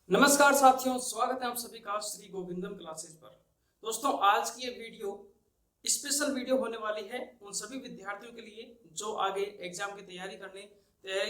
नमस्कार साथियों, स्वागत है आप सभी का श्री गोविंदम क्लासेस पर। दोस्तों, आज की ये वीडियो स्पेशल वीडियो होने वाली है उन सभी विद्यार्थियों के लिए जो आगे एग्जाम की तैयारी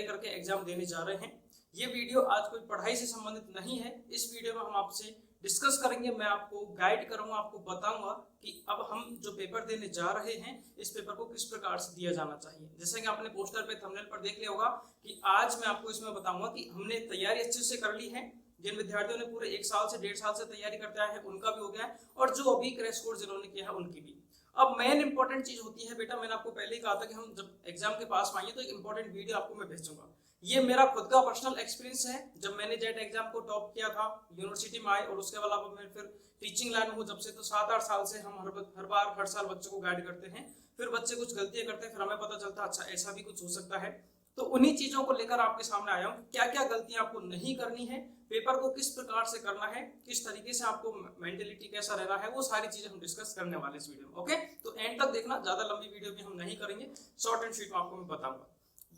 करके एग्जाम देने जा रहे हैं। ये वीडियो आज कोई पढ़ाई से संबंधित नहीं है। इस वीडियो में हम आपसे डिस्कस करेंगे, मैं आपको गाइड करूंगा, आपको बताऊंगा कि अब हम जो पेपर देने जा रहे हैं इस पेपर को किस प्रकार से दिया जाना चाहिए। जैसे कि आपने पोस्टर पे थंबनेल पर देख लिया होगा कि आज मैं आपको इसमें बताऊंगा कि हमने तैयारी अच्छे से कर ली है। जिन विद्यार्थियों ने पूरे 1 साल से 1.5 साल से तैयारी करते आए हैं उनका भी हो गया है, और जो अभी क्रैश कोर्स जिन्होंने किया है उनकी भी। अब मेन इंपॉर्टेंट चीज होती है बेटा, मैंने आपको पहले ही कहा था कि हम जब एग्जाम के पास में आएंगे तो एक इंपॉर्टेंट वीडियो आपको मैं भेजूंगा। ये मेरा खुद का पर्सनल एक्सपीरियंस है। जब मैंने जेट एग्जाम को टॉप किया था, यूनिवर्सिटी में आए, और उसके अलावा मैं फिर टीचिंग लाइन में हूँ जब से, तो 7-8 साल से हम हर साल बच्चों को गाइड करते हैं। फिर बच्चे कुछ गलतियां करते हैं, फिर हमें पता चलता है अच्छा ऐसा भी कुछ हो सकता है। तो उन्हीं चीजों को लेकर आपके सामने आया हूँ, क्या क्या गलतियां आपको नहीं करनी है, पेपर को किस प्रकार से करना है, किस तरीके से आपको मेंटलिटी कैसा रहना है, वो सारी चीजें हम डिस्कस करने वाले इस वीडियो में। ओके, तो एंड तक देखना, ज्यादा लंबी वीडियो भी हम नहीं करेंगे, शॉर्ट एंड स्वीट में आपको मैं बताऊंगा।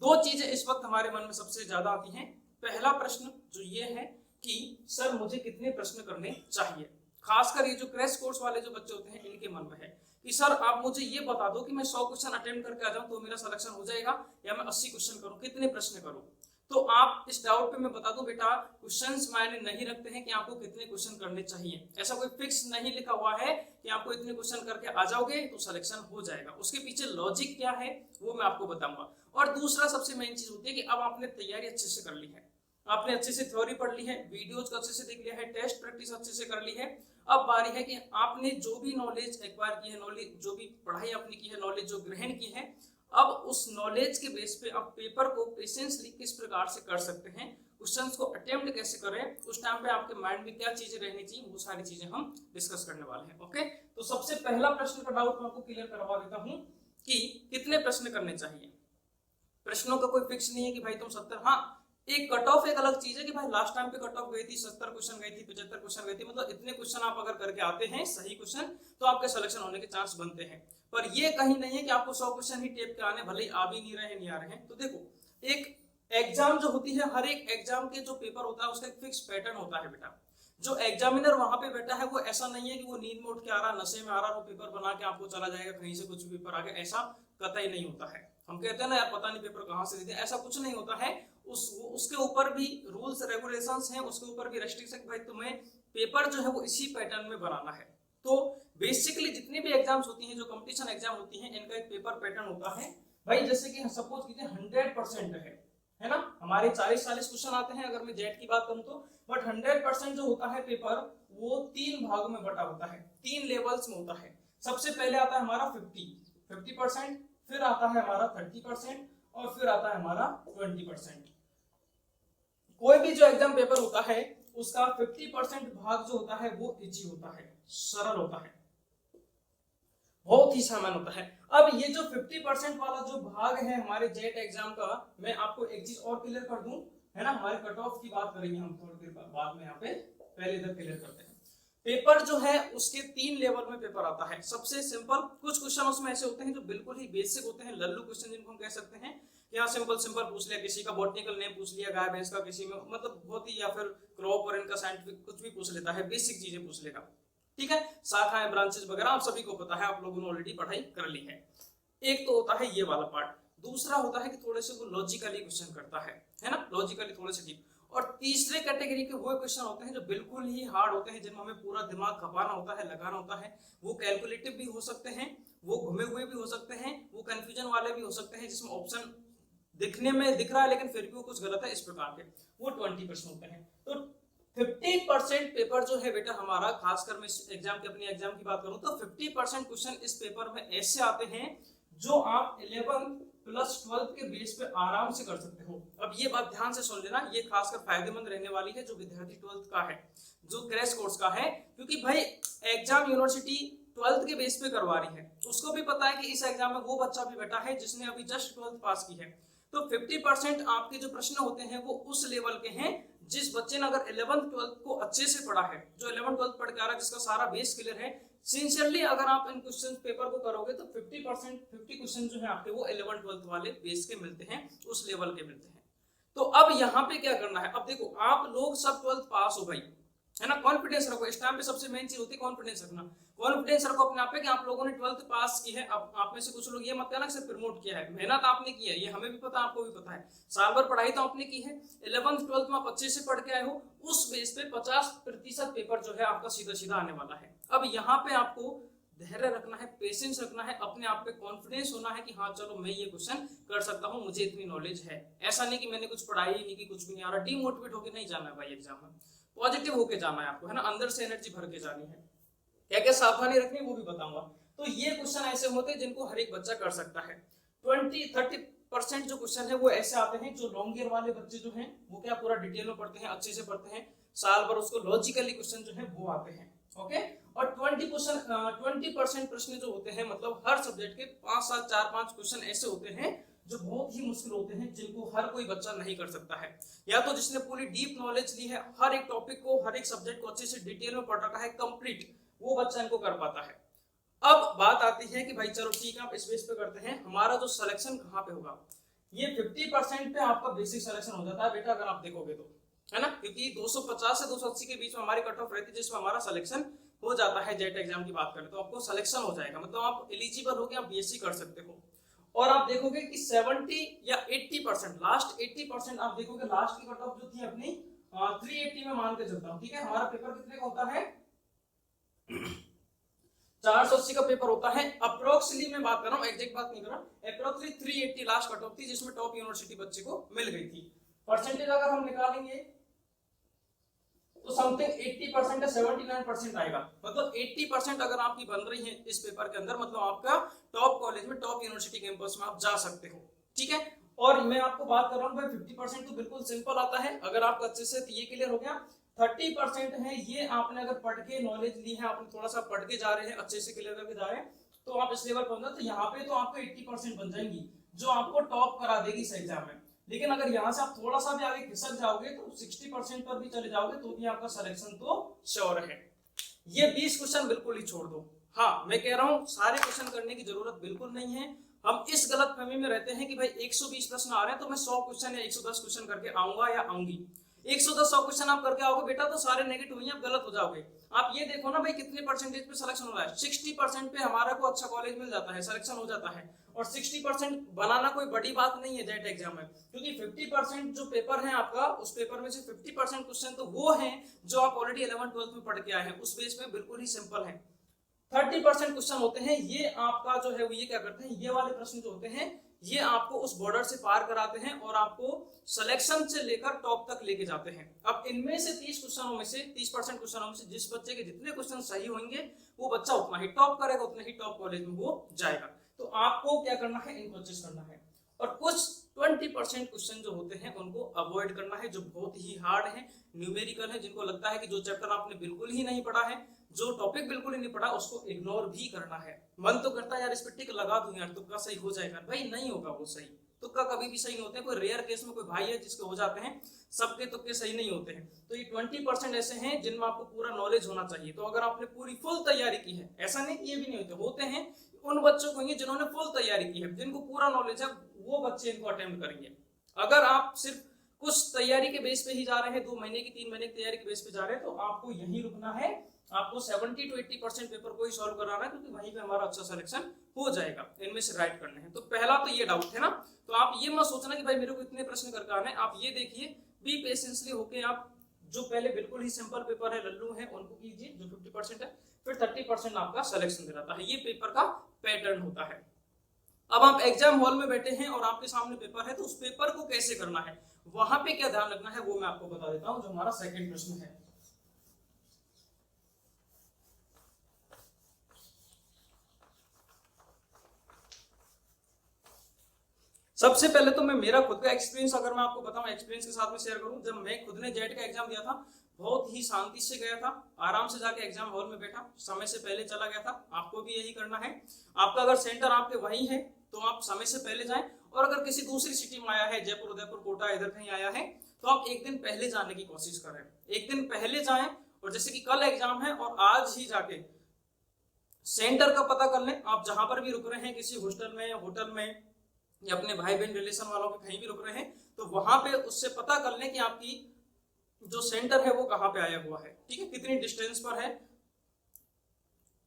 दो चीजें इस वक्त हमारे मन में सबसे ज्यादा आती हैं। पहला प्रश्न जो ये है कि सर मुझे कितने प्रश्न करने चाहिए। खासकर ये जो क्रैश कोर्स वाले जो बच्चे होते हैं इनके मन में है कि सर आप मुझे ये बता दो कि मैं 100 क्वेश्चन अटेम्प्ट करके आ जाऊं तो मेरा सिलेक्शन हो जाएगा, या मैं 80 क्वेश्चन करूं, कितने प्रश्न करूं। तो आप इस डाउट पे मैं बता दूं बेटा, क्वेश्चंस मायने नहीं रखते हैं कि आपको कितने क्वेश्चन करने चाहिए। ऐसा कोई फिक्स नहीं लिखा हुआ है कि आपको इतने क्वेश्चन करके आ जाओगे तो सिलेक्शन हो जाएगा। उसके पीछे लॉजिक क्या है वो मैं आपको बताऊंगा। और दूसरा सबसे मेन चीज होती है कि अब आपने तैयारी अच्छे से कर ली है, आपने अच्छे से थ्योरी पढ़ ली है, वीडियोज को अच्छे से देख लिया है, टेस्ट प्रैक्टिस अच्छे से कर ली है। अब बारी है कि आपने जो भी नॉलेज एक्वायर की है, नॉलेज जो भी पढ़ाई आपने की है, नॉलेज जो ग्रहण की है, अब उस नॉलेज के बेस पे आप पेपर को पेशेंसली किस प्रकार से कर सकते हैं, क्वेश्चंस को अटेम्प्ट कैसे करें, उस टाइम पे आपके माइंड में क्या चीजें रहनी चाहिए, वो सारी चीजें हम डिस्कस करने वाले हैं। ओके, तो सबसे पहला प्रश्न का डाउट मैं आपको क्लियर करवा देता हूँ कि कितने प्रश्न करने चाहिए। प्रश्नों का कोई फिक्स नहीं है कि भाई तुम 70, हाँ एक कट ऑफ एक अलग चीज है कि भाई लास्ट टाइम पे कट ऑफ गई थी 70 क्वेश्चन गई थी, 75 क्वेश्चन गई थी, मतलब इतने क्वेश्चन आप अगर करके आते हैं सही क्वेश्चन तो आपके सिलेक्शन होने के चांस बनते हैं। पर ये कहीं नहीं है कि आपको 100 क्वेश्चन ही टेप के आने, भले ही आ भी नहीं रहे नहीं आ रहे हैं। तो देखो, एक एग्जाम जो होती है, हर एक एग्जाम के जो पेपर होता है उसका एक फिक्स पैटर्न होता है बेटा। जो एग्जामिनर वहां पे बैठा है वो ऐसा नहीं है कि वो नींद में उठ के आ रहा, नशे में आ रहा, वो पेपर बना के आपको चला जाएगा कहीं से कुछ भी पेपर आ गया, ऐसा कतई नहीं होता है। हम कहते हैं ना यार पता नहीं पेपर कहाँ से देते, ऐसा कुछ नहीं होता है। उसके ऊपर भी रूल्स रेगुलेशंस हैं, उसके ऊपर भी रेस्ट्रिक्शन, भाई तुम्हें पेपर जो है वो इसी पैटर्न में बनाना है। तो बेसिकली जितनी भी एग्जाम्स होती हैं, जो कंपटीशन एग्जाम होती हैं, इनका एक पेपर पैटर्न होता है। भाई जैसे कि सपोज कीजिए 100% है ना, हमारे 40-40 क्वेश्चन आते हैं अगर मैं जेट की बात करूं तो, बट 100% जो होता है पेपर वो 3 भागों में बटा होता है, 3 लेवल्स में होता है। सबसे पहले आता है हमारा 50%, फिर आता है हमारा 30%, और फिर आता है हमारा 20%। कोई भी जो एग्जाम पेपर होता है उसका 50% भाग जो होता है वो इजी होता है, सरल होता है, बहुत ही सामान्य होता है। अब ये जो 50% वाला जो भाग है हमारे जेट एग्जाम का, मैं आपको एक चीज और क्लियर कर दूं, है ना, हमारे कट ऑफ की बात करेंगे हम थोड़ी देर बाद में, यहाँ पे पहले इधर क्लियर करते हैं। पेपर जो है उसके 3 लेवल में पेपर आता है। सबसे सिंपल, कुछ क्वेश्चन उसमें ऐसे होते हैं जो बिल्कुल ही बेसिक होते हैं, लल्लू क्वेश्चन जिनको हम कह सकते हैं। यहाँ सिंपल सिंपल पूछ लिया, किसी का बॉटनिकल नेम पूछ लिया गाय भैंस का, किसी में मतलब बहुत ही, या फिर क्रॉप और इनका साइंटिफिक कुछ भी पूछ लेता है, बेसिक चीजें पूछ लेगा। ठीक है, शाखाएं ब्रांचेस वगैरह आप सभी को पता है, आप लोगों ने ऑलरेडी पढ़ाई कर ली है। एक तो होता है ये वाला पार्ट। दूसरा होता है कि थोड़े से वो लॉजिकली क्वेश्चन करता है ना, लॉजिकली थोड़े से डीप। और तीसरे कैटेगरी के वो क्वेश्चन होते हैं जो बिल्कुल ही हार्ड होते हैं, जिनमें हमें पूरा दिमाग खपाना होता है, लगाना होता है। वो कैलकुलेटिव भी हो सकते हैं, वो घुमे हुए भी हो सकते हैं, वो कंफ्यूजन वाले भी हो सकते हैं, जिसमें ऑप्शन दिखने में दिख रहा है लेकिन फिर भी वो कुछ गलत है, इस प्रकार के वो 20 प्रश्न होते हैं। तो 50% पेपर जो है बेटा हमारा, खासकर मैं एग्जाम की अपनी एग्जाम की बात करूं तो 50% क्वेश्चन इस पेपर में ऐसे आते हैं जो आप 11th प्लस 12th के बेस पे आराम से कर सकते हो। अब ये बात ध्यान से सुन लेना, ये खासकर फायदेमंद रहने वाली है जो विद्यार्थी 12th का है, जो क्रैश कोर्स का है, क्योंकि भाई एग्जाम यूनिवर्सिटी 12th के बेस पे करवा रही है। उसको भी पता है कि इस एग्जाम में वो बच्चा भी बैठा है जिसने अभी जस्ट 12th पास की है। तो 50% आपके जो प्रश्न होते हैं वो उस लेवल के हैं जिस बच्चे ने अगर 11th 12th को अच्छे से पढ़ा है, जो 11th 12th पढ़ के आ रहा है, जिसका सारा बेस क्लियर है, सिंसियरली अगर आप इन क्वेश्चन पेपर को करोगे तो 50 क्वेश्चन जो है आपके वो 11th 12th वाले बेस के मिलते हैं, उस लेवल के मिलते हैं। तो अब यहाँ पे क्या करना है, अब देखो आप लोग सब 12th पास हो भाई, है ना, कॉन्फिडेंस रखो, इस टाइम पे सबसे मेन चीज होती है कॉन्फिडेंस रखना। कॉन्फिडेंस रखो अपने आप पे कि आप लोगों ने 12th पास की है। अब आप में से कुछ लोग ये मत कहना कि सिर्फ प्रमोट किया है, मेहनत आपने की है, ये हमें भी पता है, आपको भी पता है, साल भर पढ़ाई तो आपने की है, 11th 12th में आप अच्छे से पढ़ के आए हो, उस बेस पे 50% पेपर जो है आपका सीधा सीधा आने वाला है। अब यहाँ पे आपको धैर्य रखना है, पेशेंस रखना है, अपने आप पे कॉन्फिडेंस होना है कि हाँ चलो मैं ये क्वेश्चन कर सकता हूँ, मुझे इतनी नॉलेज है। ऐसा नहीं कि मैंने कुछ पढ़ाई नहीं की, कुछ भी नहीं आ रहा, डीमोटिवेट होकर नहीं जाना है भाई एग्जाम में, पॉजिटिव होके जाना है आपको, है ना, अंदर से एनर्जी भर के जानी है। क्या क्या सावधानी रखनी है वो भी बताऊंगा। तो ये क्वेश्चन ऐसे होते हैं जिनको हर एक बच्चा कर सकता है। 20-30% जो क्वेश्चन है वो ऐसे आते हैं जो लॉन्ग ईयर वाले बच्चे जो हैं वो क्या पूरा डिटेल में पढ़ते हैं, अच्छे से पढ़ते हैं, साल भर उसको लॉजिकली क्वेश्चन जो है वो आते हैं। ओके, और 20% प्रश्न जो होते हैं, मतलब हर सब्जेक्ट के 5-7 4-5 क्वेश्चन ऐसे होते हैं जो बहुत ही मुश्किल होते हैं, जिनको हर कोई बच्चा नहीं कर सकता है। या तो जिसने पूरी डीप नॉलेज ली है, हर एक टॉपिक को, हर एक सब्जेक्ट को अच्छे से डिटेल में पढ़ रखा है कंप्लीट, वो बच्चा इनको कर पाता है। अब बात आती है कि भाई चलो ठीक है, आप इस बेस पे करते हैं, हमारा जो सिलेक्शन कहाँ पे होगा, ये 50% पे आपका बेसिक सिलेक्शन हो जाता है बेटा, अगर आप देखोगे तो, है ना, क्योंकि 250 से 280 के बीच में हमारी कट ऑफ रहती है, जिसमें हमारा सिलेक्शन हो जाता है। जेट एग्जाम की बात करें तो आपको सिलेक्शन हो जाएगा, मतलब आप एलिजिबल हो गए, आप बीएससी कर सकते हो। और आप देखोगे कि 70 या 80%, लास्ट 80% आप देखोगे, लास्ट की कट ऑफ जो थी अपनी 380 में मान के चलता हूं, ठीक है, हमारा पेपर कितने का होता है 480 का पेपर होता है अप्रोक्सली, मैं बात कर रहा हूं, एग्जैक्ट बात नहीं कर रहा, अप्रोक्सली 380 लास्ट कट ऑफ थी, जिसमें टॉप यूनिवर्सिटी बच्चे को मिल गई थी। परसेंटेज अगर हम निकालेंगे तो समथिंग 80% या 79% आएगा, मतलब 80% अगर आपकी बन रही है इस पेपर के अंदर, मतलब आपका टॉप कॉलेज में, टॉप यूनिवर्सिटी कैंपस में आप जा सकते हो, ठीक है। और मैं आपको बात कर रहा हूँ भाई 50% तो बिल्कुल सिंपल आता है, अगर आपका अच्छे से ये क्लियर हो गया। 30% है, ये आपने अगर पढ़ के नॉलेज ली है, आपने थोड़ा सा पढ़ के जा रहे हैं, अच्छे से क्लियर करके जा रहे हैं, तो आप इस लेवल पर होना, तो यहाँ पे तो आपको 80% बन जाएंगी, जो आपको टॉप करा देगी इस एग्जाम में। लेकिन अगर यहाँ से आप थोड़ा सा भी आगे खिसक जाओगे तो 60% पर भी चले जाओगे तो भी आपका सिलेक्शन तो श्योर है। ये 20 क्वेश्चन बिल्कुल ही छोड़ दो। हाँ, मैं कह रहा हूँ सारे क्वेश्चन करने की जरूरत बिल्कुल नहीं है। हम इस गलतफहमी में रहते हैं कि भाई 120 प्रश्न आ रहे हैं तो मैं 100 क्वेश्चन या 110 क्वेश्चन करके आऊंगा या आऊंगी। 110 क्वेश्चन आप करके आओगे बेटा तो सारे नेगेटिव ही, आप गलत हो जाओगे। आप ये देखो ना भाई कितने परसेंटेज पे सिलेक्शन हो रहा है, 60% पे हमारा को अच्छा कॉलेज मिल जाता है, सिलेक्शन हो जाता है। और 60% बनाना कोई बड़ी बात नहीं है जेट एग्जाम में, क्योंकि 50% जो पेपर है आपका, उस पेपर में से 50% क्वेश्चन तो वो हैं जो आप ऑलरेडी 11th-12th में पढ़ के आए हैं, उस बेस में बिल्कुल ही सिंपल है। 30% क्वेश्चन होते हैं, ये आपका जो है वो ये क्या करते हैं, ये वाले प्रश्न जो होते हैं ये आपको उस बॉर्डर से पार कराते हैं और आपको सिलेक्शन से लेकर टॉप तक लेके जाते हैं। अब इनमें से 30 क्वेश्चनों में से 30% क्वेश्चनों में से जिस बच्चे के जितने क्वेश्चन सही होंगे वो बच्चा उतना ही टॉप करेगा, उतने ही टॉप कॉलेज में वो जाएगा। तो आपको क्या करना है, इनको एडजस्ट करना है। और कुछ 20% क्वेश्चन जो होते हैं उनको अवॉइड करना है, जो बहुत ही हार्ड है, न्यूमेरिकल है, जिनको लगता है कि जो चैप्टर आपने बिल्कुल ही नहीं पढ़ा है, जो टॉपिक बिल्कुल ही नहीं पढ़ा, उसको इग्नोर भी करना है। मन तो करता है यार इस पे टिक लगा दूं यार, तुक्का सही हो जाएगा, भाई नहीं होगा वो सही, तुक्का कभी भी सही नहीं होते। कोई रेयर केस में कोई भाई है जिसके हो जाते हैं, सबके तुक्के सही नहीं होते हैं। तो ये 20% ऐसे हैं जिनमें आपको पूरा नॉलेज होना चाहिए। तो अगर आपने पूरी फुल तैयारी की है, ऐसा नहीं कि ये भी नहीं होते हैं, उन बच्चों को जिन्होंने फुल तैयारी की है, जिनको पूरा नॉलेज है, वो बच्चे इनको अटेम्प्ट करेंगे। अगर आप सिर्फ कुछ तैयारी के बेस पे ही जा रहे हैं, 2 महीने की 3 महीने की तैयारी के बेस पे जा रहे हैं, तो आपको यही रुकना है। आपको 70 to 80% पेपर को ही सॉल्व कराना है, क्योंकि वहीं पे हमारा अच्छा सिलेक्शन हो जाएगा। इनमें से राइट करने हैं। तो पहला तो ये डाउट है ना, तो आप ये मत सोचना कि भाई मेरे को इतने प्रश्न करके आने। आप ये देखिए, बी पेशेंसली होके आप जो पहले बिल्कुल ही सिंपल पेपर है, लल्लू है, उनको कीजिए जो 50% है, फिर 30% आपका सिलेक्शन दिलाता है। ये पेपर का पैटर्न होता है। अब आप एग्जाम हॉल में बैठे हैं और आपके सामने पेपर है, तो उस पेपर को कैसे करना है, वहां पे क्या ध्यान रखना है, वो मैं आपको बता देता हूं। जो हमारा सेकंड प्रश्न है, सबसे पहले तो मैं मेरा खुद का एक्सपीरियंस अगर मैं आपको बताऊं, एक्सपीरियंस के साथ में शेयर करूं। जब मैं खुद ने जेट का एग्जाम दिया था, बहुत ही शांति से गया था, आराम से जाके एग्जाम हॉल में बैठा, समय से पहले चला गया था। आपको भी यही करना है। आपका अगर सेंटर आपके वहीं है तो आप समय से पहले जाएं, और अगर किसी दूसरी सिटी में आया है, जयपुर, उदयपुर, कोटा, इधर कहीं आया है, तो आप एक दिन पहले जाने की कोशिश करें। एक दिन पहले जाएं, और जैसे कि कल एग्जाम है और आज ही जाके सेंटर का पता कर लें। आप जहां पर भी रुक रहे हैं, किसी हॉस्टल में, होटल में, या अपने भाई बहन रिलेशन वालों के कहीं भी रुक रहे हैं, तो वहां पे उससे पता कर लें कि आपकी जो सेंटर है वो कहाँ पे आया हुआ है, ठीक है, कितनी डिस्टेंस पर है।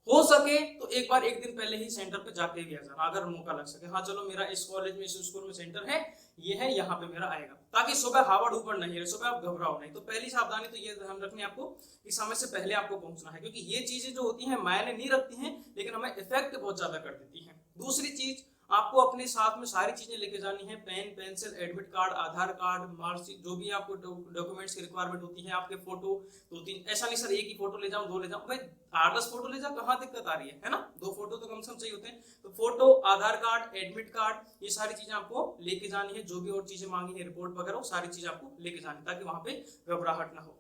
हो सके तो एक बार एक दिन पहले ही सेंटर पे जाके भी आ जाना, अगर मौका लग सके। हाँ चलो मेरा इस कॉलेज में इस स्कूल में सेंटर है, ये है, यहाँ पे मेरा आएगा, ताकि सुबह हावड़ ऊपर नहीं रहे, सुबह आप घबराओ नहीं। तो पहली सावधानी तो ये ध्यान रखनी है आपको कि समय से पहले आपको पहुंचना है, क्योंकि ये चीजें जो होती हैं मायने नहीं रखती हैं, लेकिन हमें इफेक्ट बहुत ज्यादा कर देती हैं। दूसरी चीज, आपको अपने साथ में सारी चीजें लेके जानी है, पेन पेंसिल, एडमिट कार्ड, आधार कार्ड, मार्कशीट, जो भी आपको डॉक्यूमेंट्स की रिक्वायरमेंट होती है, आपके फोटो 2-3, ऐसा नहीं सर एक ही फोटो ले जाऊं, 2 ले जाऊं, भाई 8-10 फोटो ले जाओ, कहाँ दिक्कत आ रही है ना, 2 फोटो तो कम से कम चाहिए होते हैं। तो फोटो, आधार कार्ड, एडमिट कार्ड, ये सारी चीजें आपको लेके जानी है, जो भी और चीजें मांगी है, रिपोर्ट वगैरह, वो सारी चीजें आपको लेके जानी, ताकि वहां पे घबराहट ना हो,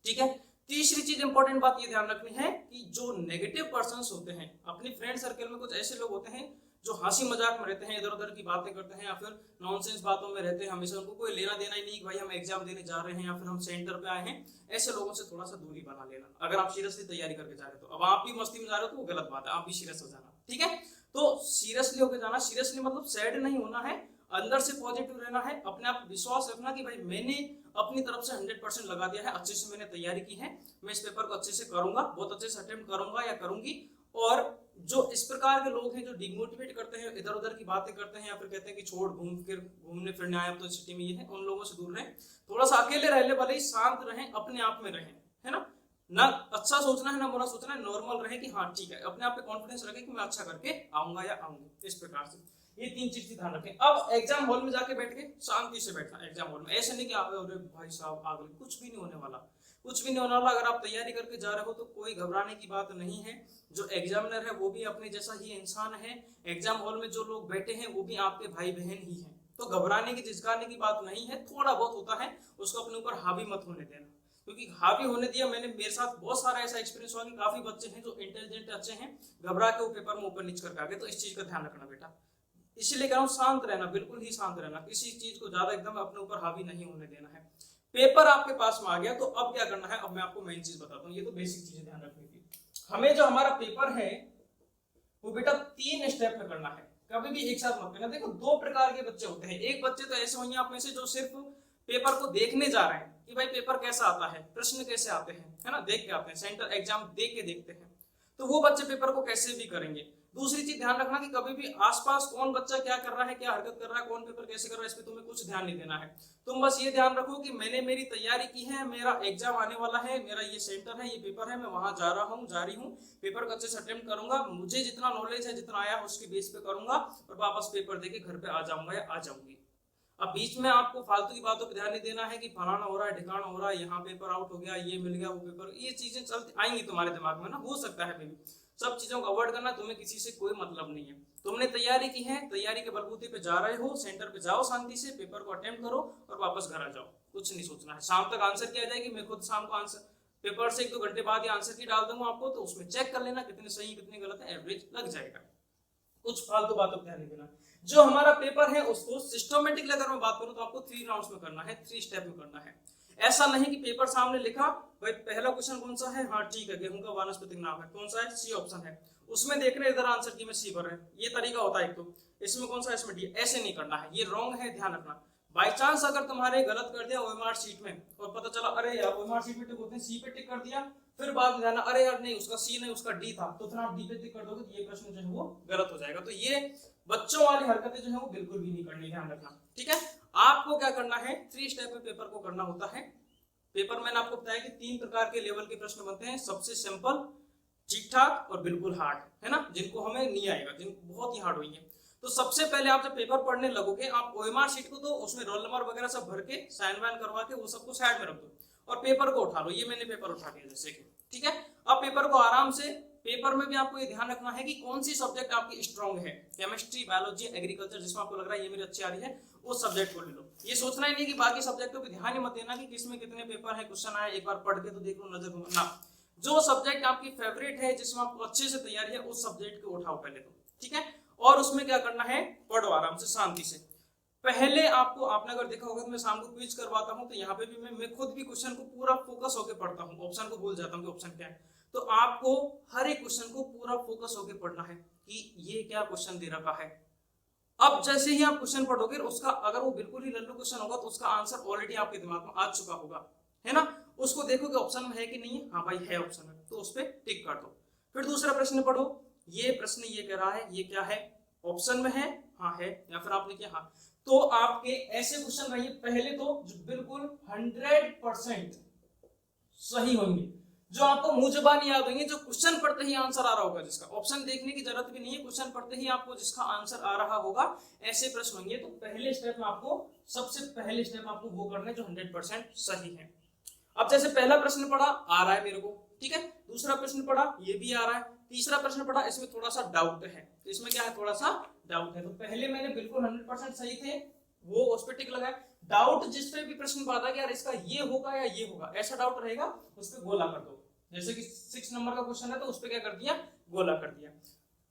ठीक है। तीसरी चीज इंपॉर्टेंट बात ये ध्यान रखनी है कि जो नेगेटिव पर्संस होते हैं, अपनी फ्रेंड सर्कल में कुछ ऐसे लोग होते हैं जो हंसी मजाक में रहते हैं, इधर उधर की बातें करते हैं, या फिर नॉनसेंस बातों में रहते हैं हमेशा, उनको कोई लेना देना ही नहीं कि भाई हम एग्जाम देने जा रहे हैं या फिर हम सेंटर पे आए हैं। ऐसे लोगों से थोड़ा सा दूरी बना लेना, अगर आप सीरियसली तैयारी करके जा रहे हो तो। अब आप भी मस्ती में जा रहे हो तो वो गलत बात है, आप भी सीरियस हो जाना, ठीक है। तो सीरियसली होकर जाना, सीरियसली मतलब सैड नहीं होना है, अंदर से पॉजिटिव रहना है, अपने आप विश्वास रखना कि भाई मैंने अपनी तरफ से 100% लगा दिया है, अच्छे से मैंने तैयारी की है, मैं इस पेपर को अच्छे से करूंगा, बहुत अच्छे से अटेम्प्ट करूंगा या करूंगी। और जो इस प्रकार के लोग हैं जो डिमोटिवेट करते हैं, इधर उधर की बातें करते हैं, या फिर कहते हैं कि छोड़ घूमने फिरने आए तो सिटी में ये है, उन लोगों से दूर रहें। थोड़ा सा अकेले रहने वाले ही, शांत रहें, अपने आप में रहें, है ना, ना अच्छा सोचना है ना बुरा सोचना है, नॉर्मल रहे कि हाँ ठीक है, अपने आप पे कॉन्फिडेंस रखें कि मैं अच्छा करके आऊंगा या आऊंगी, इस प्रकार से। ये 3 चीज ध्यान रखें। अब एग्जाम हॉल में जाके बैठ के शांति से बैठना एग्जाम हॉल में, ऐसे नहीं कि अरे भाई साहब आ गए, कुछ भी नहीं होने वाला, कुछ भी नहीं होने वाला। अगर आप तैयारी करके जा रहे हो तो कोई घबराने की बात नहीं है। जो एग्जामिनर है वो भी अपने जैसा ही इंसान है, एग्जाम हॉल में जो लोग बैठे हैं वो भी आपके भाई बहन ही हैं, तो घबराने की झिझकाने की बात नहीं है। थोड़ा बहुत होता है, उसको अपने ऊपर हावी मत होने देना, क्योंकि हावी होने दिया, मैंने मेरे साथ बहुत सारा ऐसा एक्सपीरियंस हुआ कि काफी बच्चे हैं जो इंटेलिजेंट अच्छे हैं, घबरा के वो पेपर में ऊपर नीचे करके आ गए। तो इस चीज का ध्यान रखना बेटा, इसीलिए कह रहा हूँ शांत रहना, बिल्कुल ही शांत रहना, किसी चीज को ज्यादा एकदम अपने ऊपर हावी नहीं होने देना है। पेपर आपके पास में आ गया, तो अब क्या करना है, अब मैं आपको मेन चीज बताता हूँ। ये तो बेसिक चीजें ध्यान रखनी थी। हमें जो हमारा पेपर है वो बेटा 3 स्टेप में करना है, कभी भी एक साथ मत करना। देखो 2 प्रकार के बच्चे होते हैं, एक बच्चे तो ऐसे होंगे आप में से जो सिर्फ पेपर को देखने जा रहे हैं कि भाई पेपर कैसा आता है, प्रश्न कैसे आते हैं, है ना, देख के आते हैं, सेंटर एग्जाम देख के देखते हैं, तो वो बच्चे पेपर को कैसे भी करेंगे। दूसरी चीज ध्यान रखना कि कभी भी आसपास कौन बच्चा क्या कर रहा है, क्या हरकत कर रहा है, कौन पेपर कैसे कर रहा है, इस पे तुम्हें कुछ ध्यान नहीं देना है। तुम बस ये ध्यान रखो कि मैंने मेरी तैयारी की है, मेरा एग्जाम आने वाला है, मेरा ये सेंटर है, ये पेपर है, मैं वहां जा रहा हूँ, जा रही हूँ, पेपर को अच्छे से अटेम्प्ट करूंगा, मुझे जितना नॉलेज है, जितना आया उसके बेस पे करूंगा, और वापस पेपर देके घर पे आ जाऊंगा या आ जाऊंगी। अब बीच में आपको फालतू की बातों पर ध्यान नहीं देना है कि फलाना हो रहा है, ढिकाना हो रहा है, यहाँ पेपर आउट हो गया, ये मिल गया, वो पेपर, ये चीजें चलती आएंगी तुम्हारे दिमाग में ना, हो सकता है बेबी। सब चीजों को अवॉइड करना, तुम्हें किसी से कोई मतलब नहीं है, तुमने तैयारी की है, तैयारी के बलबूते पे जा रहे हो, सेंटर पे जाओ, शांति से पेपर को अटेम्प्ट करो और वापस घर आ जाओ, कुछ नहीं सोचना है। शाम तक आंसर की आ जाएगी, मैं खुद शाम को आंसर पेपर से 1-2 घंटे बाद ही आंसर की डाल दूंगा आपको, तो उसमें चेक कर लेना कितने सही कितने गलत है, एवरेज लग जाएगा। कुछ फालतू बातों पर ध्यान नहीं देना। जो हमारा पेपर है उसको सिस्टमेटिकली अगर मैं बात करूं तो आपको 3 राउंड्स में करना है, 3 स्टेप में करना है। ऐसा नहीं कि पेपर सामने लिखा, भाई पहला क्वेश्चन कौन सा है, हाँ ठीक है, गेहूं का वानस्पतिक नाम है, कौन सा है, सी ऑप्शन है, उसमें देख रहे इधर आंसर की में सी भर रहे हैं, ये तरीका होता है। एक तो इसमें कौन सा, इसमें डी, ऐसे नहीं करना है, ये रॉन्ग है, ध्यान रखना। बाई चांस अगर तुम्हारे गलत कर दिया ओएमआर शीट में और पता चला अरे यार ओएमआर शीट में टिक होते हैं, सी पे टिक कर दिया, फिर बाद में जाना अरे यार नहीं उसका सी नहीं उसका डी था, तो फिर आप डी पे टिक कर दोगे, तो ये प्रश्न जो है वो गलत हो जाएगा। तो ये बच्चों वाली हरकतें जो है वो बिल्कुल भी नहीं करनी, ध्यान रखना, ठीक है। आपको क्या करना है, 3 स्टेप में पेपर को करना होता है। पेपर मैंने आपको बताया कि 3 प्रकार के लेवल के प्रश्न बनते हैं, सबसे सिंपल, ठीक ठाक और बिल्कुल हार्ड, है ना, जिनको हमें नहीं आएगा, जिनको बहुत ही हार्ड होंगे। तो सबसे पहले आप जब पेपर पढ़ने लगोगे, आप ओएमआर शीट को तो उसमें रोल नंबर वगैरह सब भर के साइन वाइन करवा के वो सबको साइड में रख दो और पेपर को उठा लो। ये मैंने पेपर उठा लिया जैसे कि, ठीक है। अब पेपर को आराम से, पेपर में भी आपको ये ध्यान रखना है कि कौन सी सब्जेक्ट आपकी स्ट्रांग है, केमिस्ट्री, बायोलॉजी, एग्रीकल्चर, जिसमें आपको लग रहा है ये मेरी अच्छी आ रही है, उस सब्जेक्ट को ले लो। ये सोचना ही नहीं कि बाकी सब्जेक्टों पे ध्यान ही मत देना कि किसमें कितने पेपर है, क्वेश्चन आया एक बार पढ़ के तो देख लो, नजर घुमाना। जो सब्जेक्ट आपकी फेवरेट है, जिसमें आपको अच्छे से तैयारी है, उस सब्जेक्ट को उठाओ पहले तो, ठीक है। और उसमें क्या करना है, पढ़ो आराम से शांति से। पहले आपको, आपने अगर देखा होगा तो मैं शाम को क्विज करवाता हूं, तो यहाँ पे भी मैं खुद भी क्वेश्चन को पूरा फोकस होकर पढ़ता हूँ, ऑप्शन को भूल जाता हूँ कि ऑप्शन क्या है। तो आपको हर एक क्वेश्चन को पूरा फोकस होकर पढ़ना है कि ये क्या क्वेश्चन दे रखा है, अब जैसे ही आप क्वेश्चन पढ़ोगे उसका अगर वो बिल्कुल ही लल्लू क्वेश्चन होगा तो उसका आंसर ऑलरेडी आपके दिमाग में आ चुका होगा, है ना। उसको देखो कि ऑप्शन में है कि नहीं है, हाँ भाई है ऑप्शन में, तो उस पर टिक कर दो। फिर दूसरा प्रश्न पढ़ो, ये प्रश्न ये कह रहा है ये क्या है, ऑप्शन में है, हाँ है, या फिर आपने किया हाँ, तो आपके ऐसे क्वेश्चन रहिए पहले तो जो बिल्कुल 100% सही होंगे, जो आपको मुंह जुबानी याद होंगे, जो क्वेश्चन पढ़ते ही आंसर आ रहा होगा, जिसका ऑप्शन देखने की जरूरत भी नहीं है, क्वेश्चन पढ़ते ही आपको जिसका आंसर आ रहा होगा, ऐसे प्रश्न होंगे। तो पहले स्टेप में आपको, सबसे पहले स्टेप आपको वो करना है जो 100% सही है। अब जैसे पहला प्रश्न पढ़ा आ रहा है मेरे को, ठीक है, दूसरा प्रश्न पढ़ा ये भी आ रहा है, तीसरा प्रश्न पढ़ा इसमें थोड़ा सा डाउट है, तो इसमें क्या है, थोड़ा सा डाउट है। तो पहले मैंने बिल्कुल 100% सही थे वो उस पर टिक लगाया। डाउट जिस पे भी प्रश्न पाता कि यार इसका ये होगा या ये होगा, ऐसा डाउट रहेगा, उस पर गोला कर दो। जैसे कि 6 नंबर का क्वेश्चन है तो उस पर क्या कर दिया, गोला कर दिया।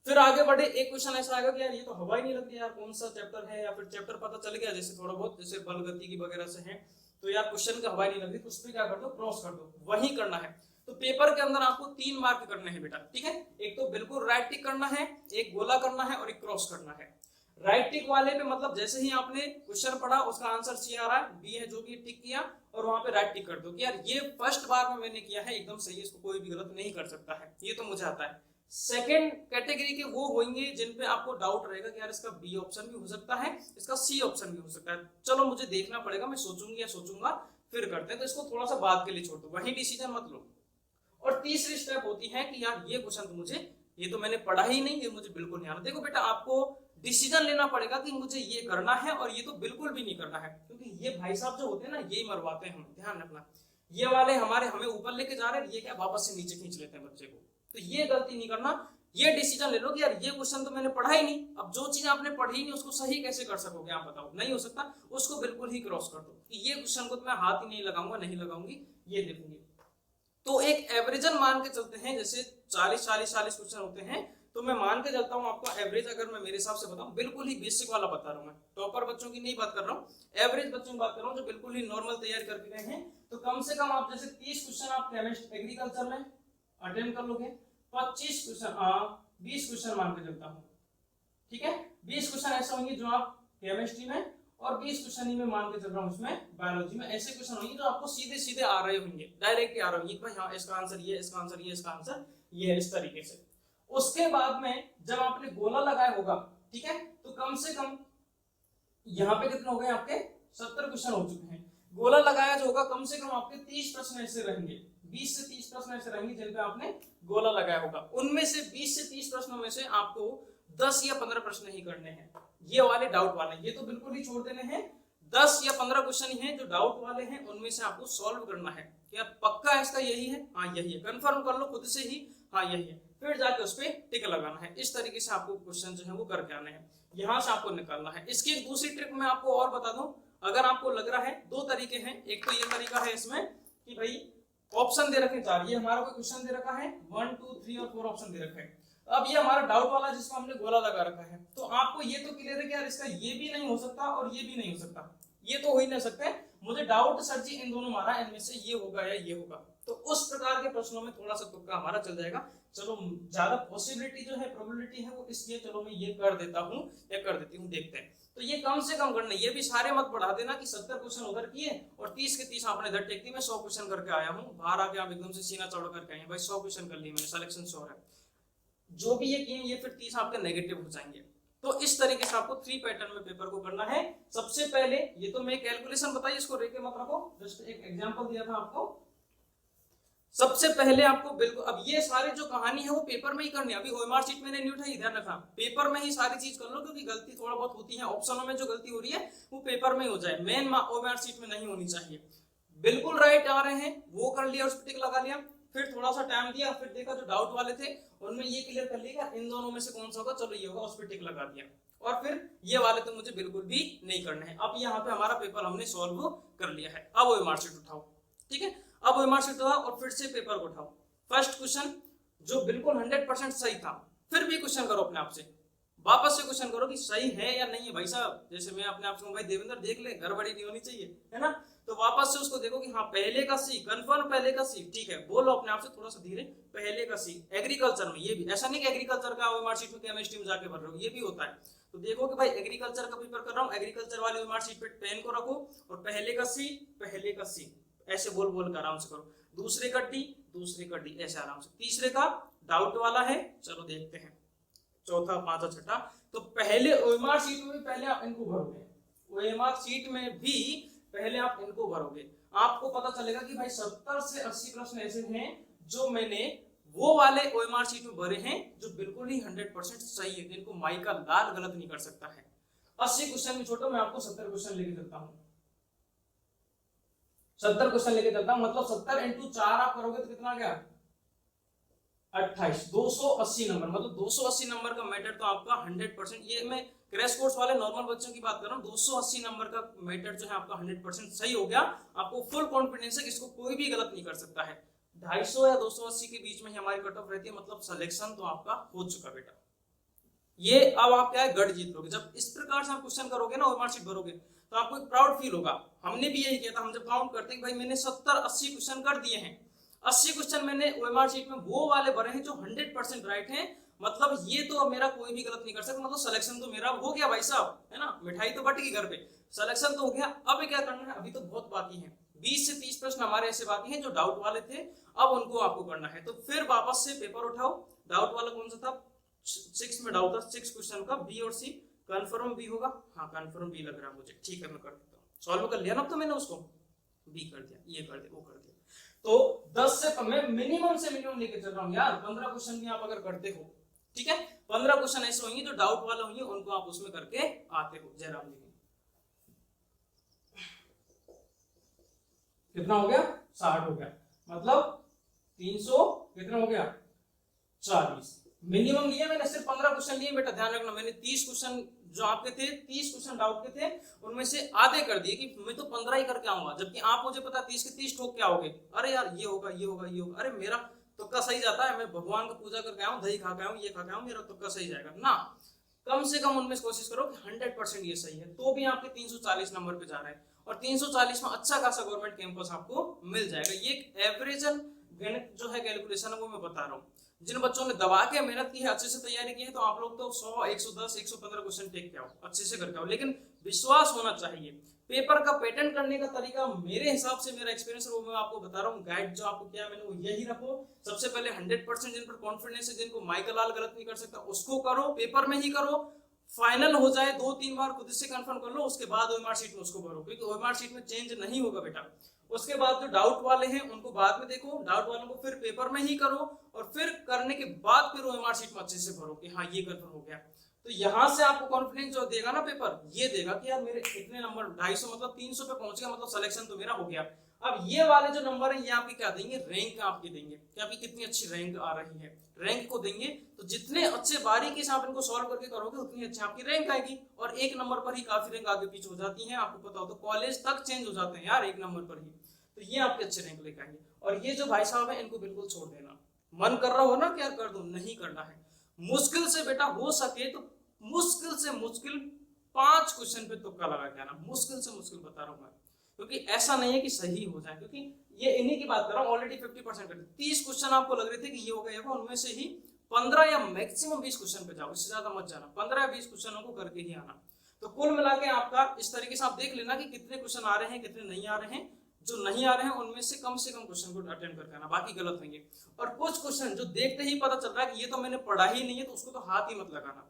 फिर आगे बढ़े, एक क्वेश्चन ऐसा आएगा कि यार ये तो हवा ही नहीं लगती यार, कौन सा चैप्टर है, या फिर चैप्टर पता चल गया जैसे थोड़ा बहुत, जैसे बल गति की वगैरह से है, तो यार क्वेश्चन का हवा ही नहीं लगती, तो उस पर क्या कर दो, क्रॉस कर दो, वही करना है। तो पेपर के अंदर आपको 3 मार्क करने हैं बेटा, ठीक है, एक तो बिल्कुल राइट टिक करना है, एक गोला करना है और एक क्रॉस करना है। राइट टिक वाले पे मतलब जैसे ही आपने क्वेश्चन पढ़ा उसका आंसर सी आ रहा है, बी है जो भी टिक किया और वहां पे राइट टिक कर दो कि यार ये फर्स्ट बार में मैंने किया है एकदम सही, इसको कोई भी गलत नहीं कर सकता है, ये तो मुझे आता है। सेकंड कैटेगरी के वो होंगे जिन पे आपको डाउट रहेगा कि यार इसका बी ऑप्शन भी हो सकता है, इसका सी ऑप्शन भी हो सकता है, चलो मुझे देखना पड़ेगा, मैं सोचूंगी या सोचूंगा फिर करते हैं, तो इसको थोड़ा सा बाद के लिए छोड़ दो, वही डिसीजन मत लो। और तीसरी स्टेप होती है कि यार ये क्वेश्चन तो मुझे, ये तो मैंने पढ़ा ही नहीं, ये मुझे बिल्कुल नहीं आना। देखो बेटा आपको डिसीजन लेना पड़ेगा कि मुझे ये करना है और ये तो बिल्कुल भी नहीं करना है, क्योंकि ये भाई साहब जो होते हैं ना यही मरवाते हैं हमें, ध्यान रखना। ये वाले हमारे हमें ऊपर लेके जा रहे हैं, ये क्या वापस से नीचे खींच लेते हैं बच्चे को, तो ये गलती नहीं करना। ये डिसीजन ले लो कि यार ये क्वेश्चन तो मैंने पढ़ा ही नहीं, अब जो चीज आपने पढ़ी नहीं उसको सही कैसे कर सकोगे आप बताओ, नहीं हो सकता, उसको बिल्कुल ही क्रॉस कर दो कि ये क्वेश्चन को तो मैं हाथ ही नहीं लगाऊंगा, नहीं लगाऊंगी, ये देखूंगी। तो एक एवरेजन मान के चलते हैं, जैसे 40 क्वेश्चन होते हैं, तो मैं मान के चलता हूं आपका एवरेज, अगर मैं मेरे हिसाब से बताऊं, बिल्कुल ही बेसिक वाला बता रहा हूं, मैं टॉपर बच्चों की नहीं बात कर रहा हूं, एवरेज बच्चों की बात कर रहा हूं जो बिल्कुल ही नॉर्मल तैयार करके गए हैं। तो कम से कम आप जैसे 30 क्वेश्चन आप केमिस्ट्री एग्रीकल्चर में अटेम्प्ट कर लोगे, 25 क्वेश्चन 20 क्वेश्चन मान के चलता हूं, ठीक है, 20 क्वेश्चन ऐसे होंगे जो आप केमिस्ट्री में, और 20 क्वेश्चन ही मैं मान के चल रहा हूं उसमें बायोलॉजी में, ऐसे क्वेश्चन होंगे जो आपको सीधे सीधे आ रहे होंगे, डायरेक्ट आ रहे होंगे भाई हाँ इसका आंसर ये, इसका आंसर ये, इसका आंसर ये, इस तरीके से। उसके बाद में जब आपने गोला लगाया होगा, ठीक है, तो कम से कम यहाँ पे कितने हो गए आपके 70 क्वेश्चन हो चुके हैं। गोला लगाया जो होगा कम से कम आपके 30 प्रश्न ऐसे रहेंगे, 20 से 30 प्रश्न ऐसे रहेंगे जिन पे आपने गोला लगाया होगा। उनमें से 20 से 30 प्रश्नों में से आपको 10 या 15 प्रश्न ही करने हैं, ये वाले डाउट वाले, ये तो बिल्कुल ही छोड़ देने हैं। 10 या 15 क्वेश्चन ही हैं जो डाउट वाले हैं, उनमें से आपको सॉल्व करना है। क्या पक्का इसका यही है, हाँ यही है, कंफर्म कर लो खुद से ही, हाँ यही है, फिर जाके उस पर टिक लगाना है। इस तरीके से आपको क्वेश्चन जो है वो करके आने हैं, यहाँ से आपको निकालना है। इसकी एक दूसरी ट्रिक मैं आपको और बता दूं, अगर आपको लग रहा है, 2 तरीके हैं, एक तो ये तरीका है इसमें कि भाई ऑप्शन दे रखे 4, ये हमारा कोई क्वेश्चन दे रखा है 1 2 3 और 4 ऑप्शन दे रखे हैं, अब ये हमारा डाउट वाला जिसको हमने गोला लगा रखा है, तो आपको ये तो क्लियर है कि यार इसका ये भी नहीं हो सकता और ये भी नहीं हो सकता, ये तो हो ही नहीं सकते, मुझे डाउट सर जी इन दोनों मारा, इनमें से ये होगा या ये होगा, तो उस प्रकार के प्रश्नों में थोड़ा सा तुक्का हमारा चल जाएगा। चलो ज्यादा पॉसिबिलिटी जो है, प्रोबेबिलिटी है वो इसलिए चलो मैं ये कर देता हूँ या कर देती हूँ, देखते हैं। तो ये कम से कम करना, ये भी सारे मत बढ़ा देना कि 70 क्वेश्चन उधर किए और 30 के 30 आपने इधर टेक दी, मैं 100 क्वेश्चन करके आया हूँ, बाहर आके आप एकदम से सीना चौड़ा करके आए भाई 100 क्वेश्चन कर लिए मैंने, सिलेक्शन 100 है, जो भी ये किए ये फिर 30 आपके नेगेटिव हो जाएंगे। तो इस तरीके से आपको 3 पैटर्न में पेपर को करना है। सबसे पहले ये तो मैं कैलकुलेशन बताई, इसको रेके मत रखो, जस्ट एक एग्जांपल दिया था आपको। सबसे पहले आपको बिल्कुल, अब ये सारे जो कहानी है वो पेपर में ही करनी है, अभी ओएमआर शीट मैंने नहीं उठाई, ध्यान रखना पेपर में ही सारी चीज कर लो, क्योंकि गलती थोड़ा बहुत होती है, ऑप्शनों में जो गलती हो रही है वो पेपर में ही हो जाए, मेन ओएमआर शीट में नहीं होनी चाहिए। बिल्कुल राइट आ रहे हैं वो कर लिया, उस पर टिक लगा लिया, फिर थोड़ा सा टाइम दिया, फिर देखा जो डाउट वाले थे उनमें ये क्लियर कर लिया इन दोनों में से कौन सा होगा, चलो ये होगा, उस पर टिक लगा दिया, और फिर ये वाले तो मुझे बिल्कुल भी नहीं करने हैं। अब यहाँ पे हमारा पेपर हमने सॉल्व कर लिया है, अब ओएमआर शीट उठाओ, ठीक है, अब ओएमआर शीट उठाओ और फिर से पेपर को उठाओ। फर्स्ट क्वेश्चन जो बिल्कुल 100% सही था, फिर भी क्वेश्चन करो अपने आप से, वापस से क्वेश्चन करो कि सही है या नहीं है भाई साहब, जैसे मैं अपने आप से भाई देवेंद्र देख ले, गड़बड़ी नहीं होनी चाहिए, है ना, तो वापस से उसको देखो कि हाँ पहले का सी कंफर्म, पहले का सी ठीक है, बोलो अपने आप से थोड़ा सा धीरे, पहले का सी। एग्रीकल्चर में ये भी ऐसा नहीं कि एग्रीकल्चर का ओएमआर शीट में केमिस्ट्री में जाके भर रहे हो, ये भी होता है, तो देखो कि भाई एग्रीकल्चर का पेपर कर रहा हूँ, एग्रीकल्चर वाले ओएमआर शीट पे पेन को रखो और पहले का सी ऐसे बोल बोल कर आराम से करो, दूसरे का डी ऐसे आराम से, तीसरे का डाउट वाला है, चलो देखते हैं, चौथा पांचवा छठा। तो पहले ओएमआर शीट में पहले आप इनको भरोगे, ओएमआर शीट में भी पहले आप इनको भरोगे, आपको पता चलेगा कि भाई 70 से 80 प्रश्न ऐसे हैं जो मैंने वो वाले ओएमआर शीट में भरे हैं जो बिल्कुल ही 100% सही है, इनको माइका लाल गलत नहीं कर सकता है। 80 क्वेश्चन में छोटो, मैं आपको 70 क्वेश्चन लेके चलता हूं, 70 क्वेश्चन लेके चलता हूं, मतलब 70 इंटू 4 आप करोगे तो कितना आ गया 28, 280 नंबर, मतलब 280 नंबर का मेथड तो आपका 100%, ये मैं क्रैश कोर्स वाले नॉर्मल बच्चों की बात कर रहा हूँ, 280 नंबर का मेथड जो है आपका 100% सही हो गया, आपको फुल कॉन्फिडेंस है कि इसको कोई भी गलत नहीं कर सकता है। 250 या 280 के बीच में ही हमारी कट ऑफ रहती है, मतलब सिलेक्शन तो आपका हो चुका बेटा। ये अब आप क्या है गढ़ जीत लोगे, जब इस प्रकार से आप क्वेश्चन करोगे ना ओएमआर शीट भरोगे तो आपको एक प्राउड फील होगा। हमने भी यही किया था, हम जब काउंट करते हैं भाई मैंने 70-80 क्वेश्चन कर दिए हैं, 80 क्वेश्चन मैंने ओएमआर शीट में वो वाले भरे हैं जो 100% राइट हैं, मतलब ये तो मेरा कोई भी गलत नहीं कर सकता, मतलब सिलेक्शन तो मेरा हो गया भाई साहब, है ना, मिठाई तो बट गई घर पे, सिलेक्शन तो हो गया। अब क्या करना है, अभी तो बहुत बाकी है, 20 से 30 प्रश्न हमारे ऐसे बाकी हैं जो डाउट वाले थे, अब उनको आपको करना है। तो फिर वापस से पेपर उठाओ, डाउट वाला कौन सा था, 6 में डाउट था, 6 क्वेश्चन का बी और सी, कंफर्म बी होगा, हाँ कंफर्म बी लग रहा है मुझे, ठीक है मैं कर देता हूँ, सॉल्व कर लिया ना, तो मैंने उसको बी कर दिया, ये कर दिया, वो कर दिया। तो 10 से मैं मिनिमम से मिनिमम लेके चल रहा हूँ यार, 15 क्वेश्चन भी आप अगर करते हो, ठीक है, 15 क्वेश्चन ऐसे होंगे जो डाउट वाले होंगे, उनको आप उसमें करके आते हो। जयराम जी कितना हो गया 60 हो गया, मतलब 300 कितना हो गया 40, मिनिमम लिया मैंने, सिर्फ 15 क्वेश्चन लिए बेटा, ध्यान रखना मैंने 30 क्वेश्चन जो आपके थे, 30 क्वेश्चन डाउट के थे, उनमें से आधे कर दिए कि मैं तो 15 ही करके आऊंगा, जबकि आप मुझे पता 30 के 30 ठोक के आओगे, अरे यार ये होगा ये होगा ये होगा, अरे मेरा तुक्का सही जाता है, मैं भगवान का पूजा करके आऊं, दही खा के आऊं, ये खा के आऊं, मेरा तुक्का सही जाएगा ना, कम से कम उनमें कोशिश करो कि 100% ये सही है, तो भी आपके 340 नंबर पे जा रहे हैं, और 340 में अच्छा खासा गवर्नमेंट कैंपस आपको मिल जाएगा। ये एवरेजन गणित जो है कैलकुलेशन है वो मैं बता रहा हूँ, जिन बच्चों ने दबा के मेहनत की है, अच्छे से तैयारी की है, तो आप लोग तो 100 110 115 क्वेश्चन टेक के आओ, अच्छे से करके आओ, लेकिन विश्वास होना चाहिए। पेपर का पैटर्न करने का तरीका मेरे हिसाब से, मेरा एक्सपीरियंस वो मैं आपको बता रहा हूँ, गाइड जो आपको किया मैंने वो यही रखो, सबसे पहले 100% जिन पर कॉन्फिडेंस है, जिनको माइकल लाल गलत नहीं कर सकता उसको करो, पेपर में ही करो, फाइनल हो जाए 2-3 बार खुद से कंफर्म कर लो, उसके बाद ओएमआर शीट में उसको भरो, क्योंकि ओएमआर शीट में चेंज नहीं होगा बेटा। उसके बाद जो डाउट वाले हैं उनको बाद में देखो, डाउट वालों को फिर पेपर में ही करो, और फिर करने के बाद फिर ओएमआर शीट में अच्छे से भरो कि हाँ ये कंफर्म हो गया। तो यहाँ से आपको कॉन्फिडेंस जो देगा ना पेपर, ये देगा कि यार मेरे इतने नंबर 250 मतलब 300 पे पहुंच गया, मतलब सिलेक्शन तो मेरा हो गया। अब ये वाले जो नंबर है ये आपके क्या देंगे, रैंक आपकी देंगे, कि आपकी कितनी अच्छी रैंक आ रही है, रैंक को देंगे। तो जितने अच्छे बारीकी से आप इनको सॉल्व करके करोगे उतनी अच्छी आपकी रैंक आएगी, और एक नंबर पर ही काफी रैंक आगे पीछे हो जाती है, आपको पता हो तो कॉलेज तक चेंज हो जाते हैं यार एक नंबर पर ही, तो ये आपके अच्छे रैंक लेके आएंगे। और ये जो भाई साहब है इनको बिल्कुल छोड़ देना, मन कर रहा हो ना कि यार कर दो, नहीं करना है, मुश्किल से बेटा हो सके तो मुश्किल से मुश्किल 5 क्वेश्चन पे तुक्का लगा के आना, मुश्किल से मुश्किल बता रहा हूं मैं, क्योंकि ऐसा नहीं है कि सही हो जाए, क्योंकि ये इन्हीं की बात कर रहा हूं, ऑलरेडी 50% कर 30 क्वेश्चन आपको लग रहे थे कि ये होगा ये होगा, उनमें से ही 15 या मैक्सिमम 20 क्वेश्चन पे जाओ, इससे ज्यादा मत जाना, 15 या 20 क्वेश्चनों को करके ही आना। तो कुल मिला के आपका इस तरीके से आप देख लेना कि कितने क्वेश्चन आ रहे हैं कितने नहीं आ रहे हैं, जो नहीं आ रहे हैं उनमें से कम क्वेश्चन को अटेंड करके आना, बाकी गलत होंगे। और कुछ क्वेश्चन जो देखते ही पता चल रहा है कि ये तो मैंने पढ़ा ही नहीं है, तो उसको तो हाथ ही मत लगाना।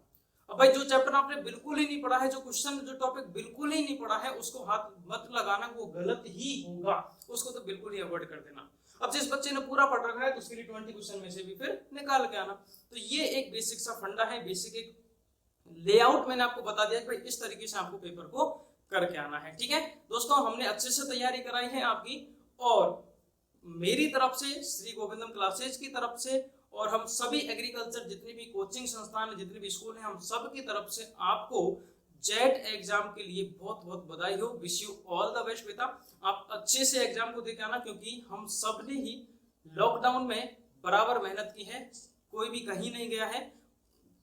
अब भाई जो चैप्टर आपने बिल्कुल ही नहीं पढ़ा है, जो क्वेश्चन जो टॉपिक बिल्कुल ही नहीं पढ़ा है, उसको हाथ मत लगाना, वो गलत ही होगा, उसको तो बिल्कुल ही अवॉइड कर देना। अब जिस बच्चे ने पूरा पढ़ रखा है तो उसके लिए 20 क्वेश्चन में से भी फिर निकाल के आना। तो ये एक बेसिक सा फंडा है, बेसिक एक लेआउट मैंने आपको बता दिया कि भाई इस तरीके से आपको पेपर को करके आना है। ठीक है दोस्तों, हमने अच्छे से तैयारी कराई है आपकी, और मेरी तरफ से, श्री गोविंदम क्लासेज की तरफ से, और हम सभी एग्रीकल्चर जितनी भी कोचिंग संस्थान है, जितने भी स्कूल हैं, हम सब की तरफ से आपको जेट एग्जाम के लिए बहुत बहुत बधाई हो। Wish you all the best बेटा, आप अच्छे से एग्जाम को देके आना, क्योंकि हम सब ने ही लॉकडाउन में बराबर मेहनत की है, कोई भी कहीं नहीं गया है,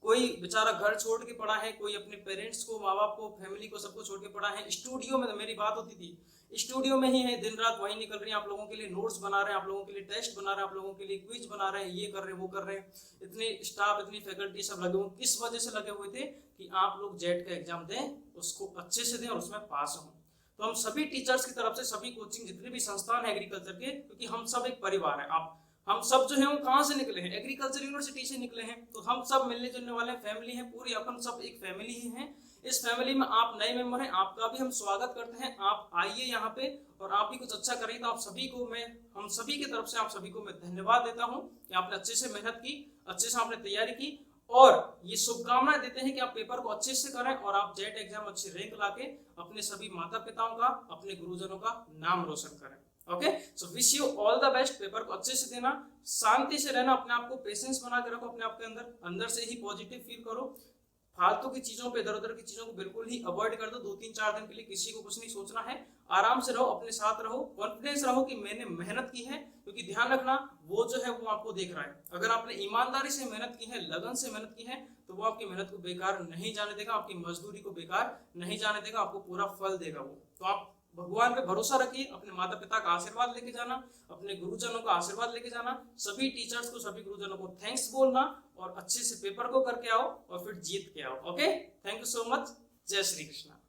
कोई बेचारा घर छोड़ के पढ़ा है, कोई अपने पेरेंट्स को, माँ बाप को, फैमिली को, सबको छोड़ के पढ़ा है। स्टूडियो में तो मेरी बात होती थी, स्टूडियो में ही है, दिन रात वही निकल रही है, आप लोगों के लिए नोट्स बना रहे हैं, आप लोगों के लिए टेस्ट बना रहे हैं, आप लोगों के लिए क्विज बना रहे हैं, ये कर रहे हैं, वो कर रहे हैं। इतने स्टाफ, इतनी फैकल्टी सब लगे हुए, किस वजह से लगे हुए थे कि आप लोग जेट का एग्जाम दें, उसको अच्छे से दें और उसमें पास हों। तो हम सभी टीचर्स की तरफ से, सभी कोचिंग जितने भी संस्थान है एग्रीकल्चर के, क्योंकि हम सब एक परिवार है, आप हम सब जो है वो कहाँ से निकले हैं, एग्रीकल्चर यूनिवर्सिटी से निकले हैं। तो हम सब मिलने जुलने वाले फैमिली हैं, पूरी अपन सब एक फैमिली ही हैं। इस फैमिली में आप नए मेंबर हैं, आपका भी हम स्वागत करते हैं। आप आइए यहाँ पे और आप भी कुछ अच्छा करिए। तो आप सभी को मैं, हम सभी की तरफ से आप सभी को मैं धन्यवाद देता हूँ कि आपने अच्छे से मेहनत की, अच्छे से आपने तैयारी की, और ये शुभकामनाएं देते हैं कि आप पेपर को अच्छे से करें और आप जेट एग्जाम अच्छे रैंक लाके अपने सभी माता पिताओं का, अपने गुरुजनों का नाम रोशन करें। Okay, so wish you all the best. Paper को अच्छे से देना, शांति से रहना, अपने आप को पेशेंस बना के रखो, अपने आप के अंदर से ही पॉजिटिव फील करो। फालतू की चीजों पे, इधर उधर की चीजों को बिल्कुल ही अवॉइड कर दो। 2-3-4 दिन के लिए किसी को कुछ नहीं सोचना है, आराम से रहो, अपने साथ रहो, कॉन्फिडेंस रहो कि मैंने मेहनत की है। क्योंकि ध्यान रखना, वो जो है वो आपको देख रहा है। अगर आपने ईमानदारी से मेहनत की है, लगन से मेहनत की है, तो वो आपकी मेहनत को बेकार नहीं जाने देगा, आपकी मजदूरी को बेकार नहीं जाने देगा, आपको पूरा फल देगा वो। तो आप भगवान पे भरोसा रखिए, अपने माता पिता का आशीर्वाद लेके जाना, अपने गुरुजनों का आशीर्वाद लेके जाना, सभी टीचर्स को, सभी गुरुजनों को थैंक्स बोलना, और अच्छे से पेपर को करके आओ और फिर जीत के आओ। Okay, thank you so much. जय श्री कृष्णा।